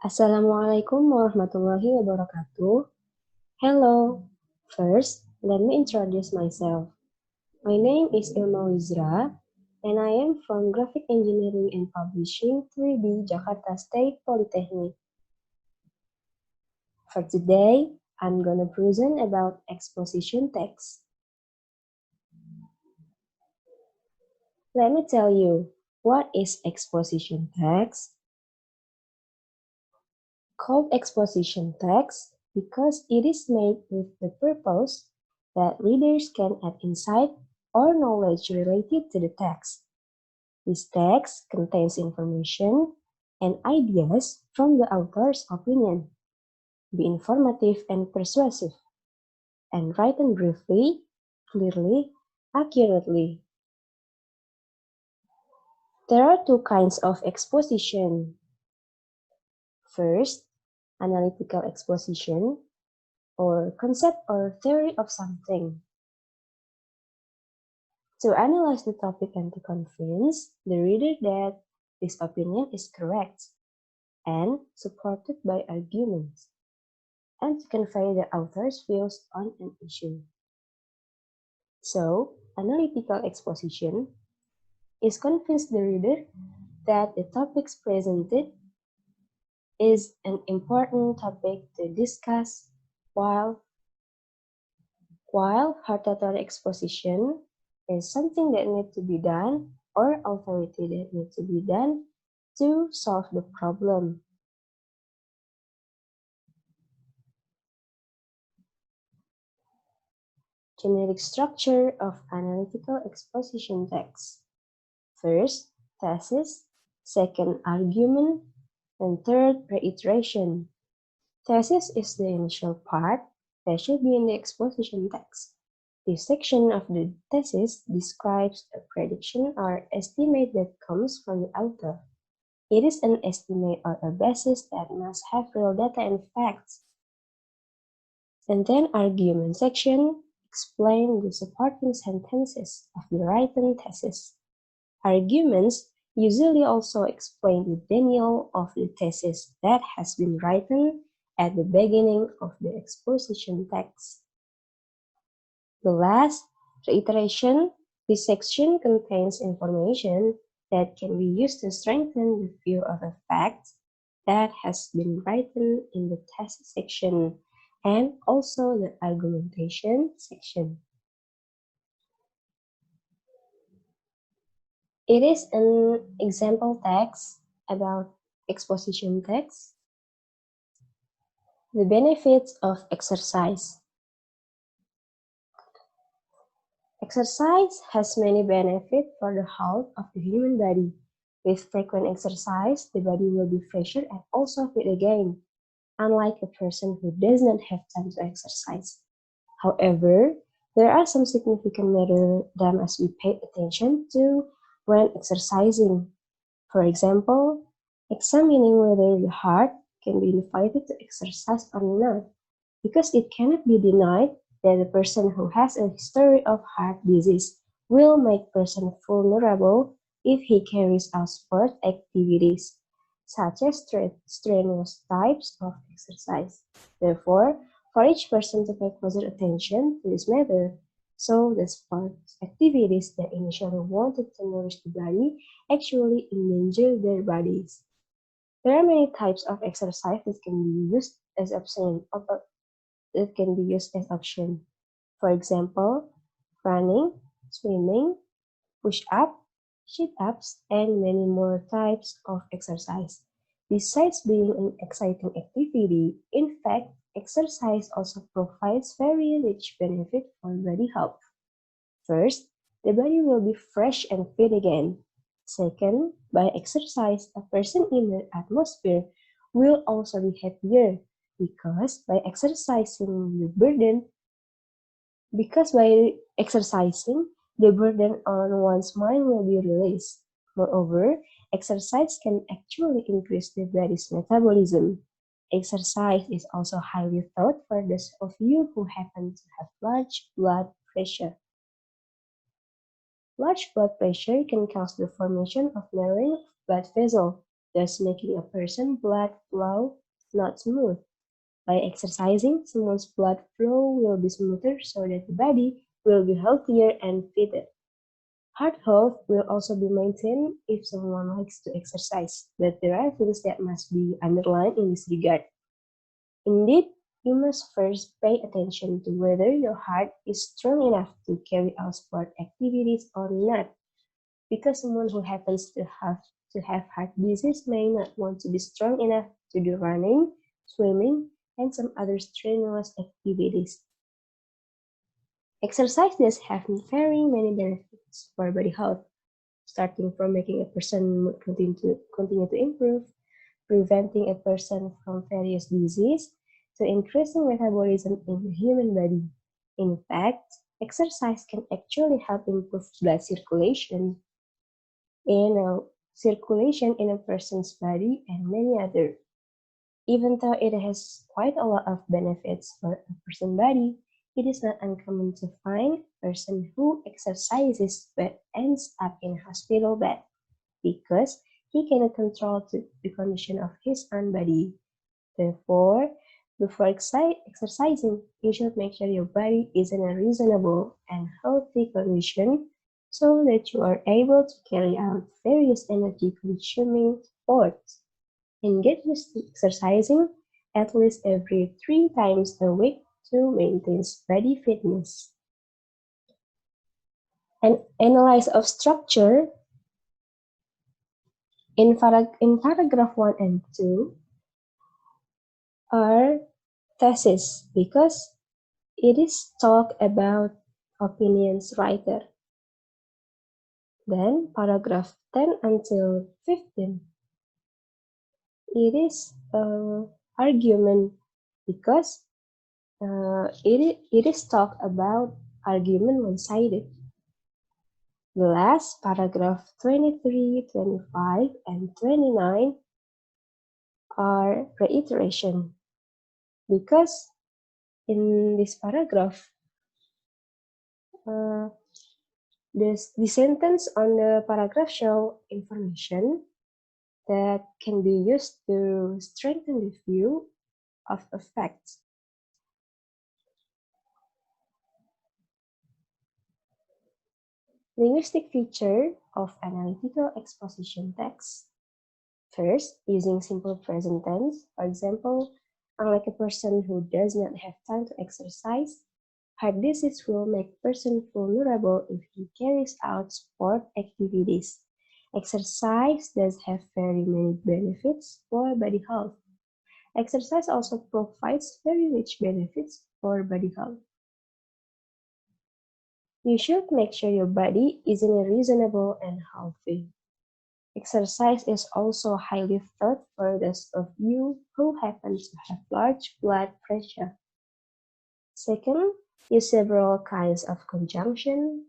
Assalamualaikum warahmatullahi wabarakatuh. Hello. First, let me introduce myself. My name is Ilma Wizraa, and I am from Graphic Engineering and Publishing 3B Jakarta State Polytechnic. For today, I'm gonna present about exposition text. Let me tell you, what is exposition text? Called exposition text because it is made with the purpose that readers can add insight or knowledge related to the text. This text contains information and ideas from the author's opinion, be informative and persuasive, and written briefly, clearly, accurately. There are two kinds of exposition. First, analytical exposition, or concept or theory of something. To analyze the topic and to convince the reader that this opinion is correct and supported by arguments, and to convey the author's views on an issue. So, analytical exposition is convince the reader that the topics presented is an important topic to discuss, while hortatory exposition is something that needs to be done or authority that needs to be done to solve the problem. Generic structure of analytical exposition text. First, thesis. Second, argument. And third, reiteration. Thesis is the initial part that should be in the exposition text. This section of the thesis describes a prediction or estimate that comes from the author. It is an estimate or a basis that must have real data and facts. And then argument section explain the supporting sentences of the written thesis. Arguments usually also explain the denial of the thesis that has been written at the beginning of the exposition text. The last, reiteration, this section contains information that can be used to strengthen the view of a fact that has been written in the thesis section and also the argumentation section. It is an example text about exposition text. The benefits of exercise. Exercise has many benefits for the health of the human body. With frequent exercise, the body will be fresher and also fit again, unlike a person who does not have time to exercise. However, there are some significant matters that must be paid attention to when exercising. For example, examining whether the heart can be invited to exercise or not, because it cannot be denied that a person who has a history of heart disease will make person vulnerable if he carries out sport activities, such as strenuous types of exercise. Therefore, for each person to pay closer attention to this matter, so the sport activities that initially wanted to nourish the body actually endanger their bodies. There are many types of exercise that can be used as option. For example, running, swimming, push-up, sit-ups, and many more types of exercise. Besides being an exciting activity, in fact, exercise also provides very rich benefit for body health. First, the body will be fresh and fit again. Second, by exercise, a person in the atmosphere will also be happier because by exercising the burden on one's mind will be released. Moreover, exercise can actually increase the body's metabolism. Exercise is also highly thought for those of you who happen to have large blood pressure. Large blood pressure can cause the formation of narrowing of blood vessels, thus making a person's blood flow not smooth. By exercising, someone's blood flow will be smoother so that the body will be healthier and fitter. Heart health will also be maintained if someone likes to exercise, but there are things that must be underlined in this regard. Indeed, you must first pay attention to whether your heart is strong enough to carry out sport activities or not, because someone who happens to have heart disease may not want to be strong enough to do running, swimming, and some other strenuous activities. Exercise does have very many benefits for body health, starting from making a person mood continue to improve, preventing a person from various diseases, to increasing metabolism in the human body. In fact, exercise can actually help improve blood circulation in a person's body and many other. Even though it has quite a lot of benefits for a person's body, it is not uncommon to find a person who exercises but ends up in a hospital bed because he cannot control the condition of his own body. Therefore, before exercising, you should make sure your body is in a reasonable and healthy condition so that you are able to carry out various energy-consuming sports and get used to exercising at least every 3 times a week to maintain body fitness. An analysis of structure in paragraph 1 and 2 are thesis because it is talk about opinions writer. Then paragraph 10 until 15, it is argument because it is talk about argument one-sided. The last paragraph 23, 25, and 29 are reiteration because in this paragraph, the sentence on the paragraph show information that can be used to strengthen the view of a fact. Linguistic feature of analytical exposition text. First, using simple present tense. For example, unlike a person who does not have time to exercise, heart disease will make a person vulnerable if he carries out sport activities. Exercise does have very many benefits for body health. Exercise also provides very rich benefits for body health. You should make sure your body is in a reasonable and healthy. Exercise is also highly thought for those of you who happen to have large blood pressure. Second, use several kinds of conjunction.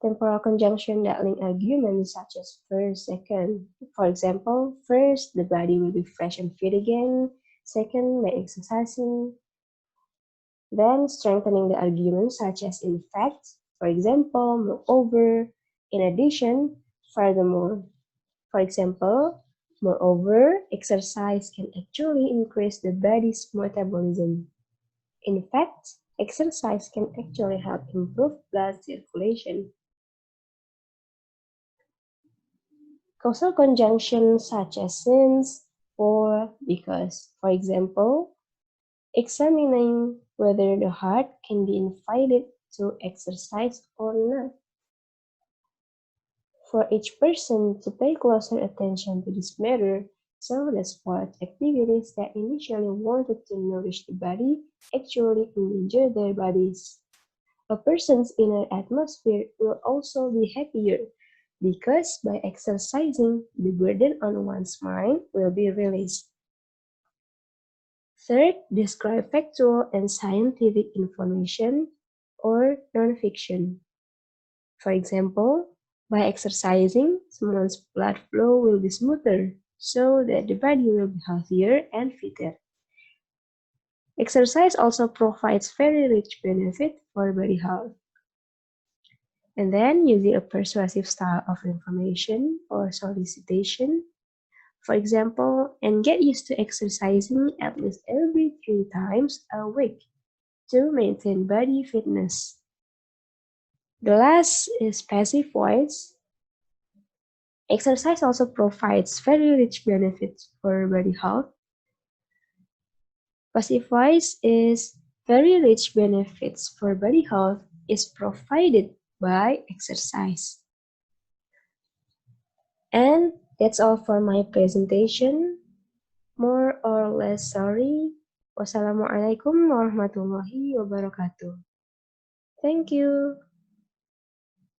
Temporal conjunction that link arguments such as first, second. For example, first, the body will be fresh and fit again. Second, by exercising. Then, strengthening the argument such as in fact, for example, moreover, in addition, furthermore. For example, moreover, exercise can actually increase the body's metabolism. In fact, exercise can actually help improve blood circulation. Causal conjunctions such as since, for, because. For example, examining whether the heart can be invited to exercise or not. For each person to pay closer attention to this matter, so the sport activities that initially wanted to nourish the body actually injure their bodies. A person's inner atmosphere will also be happier because by exercising, the burden on one's mind will be released. Third, describe factual and scientific information or nonfiction. For example, by exercising, someone's blood flow will be smoother so that the body will be healthier and fitter. Exercise also provides very rich benefit for body health. And then using a persuasive style of information or solicitation For example, and get used to exercising at least every 3 times a week to maintain body fitness. The last is passive voice. Exercise also provides very rich benefits for body health. Passive voice is very rich benefits for body health is provided by exercise. And that's all for my presentation. More or less sorry. Wassalamualaikum warahmatullahi wabarakatuh. Thank you.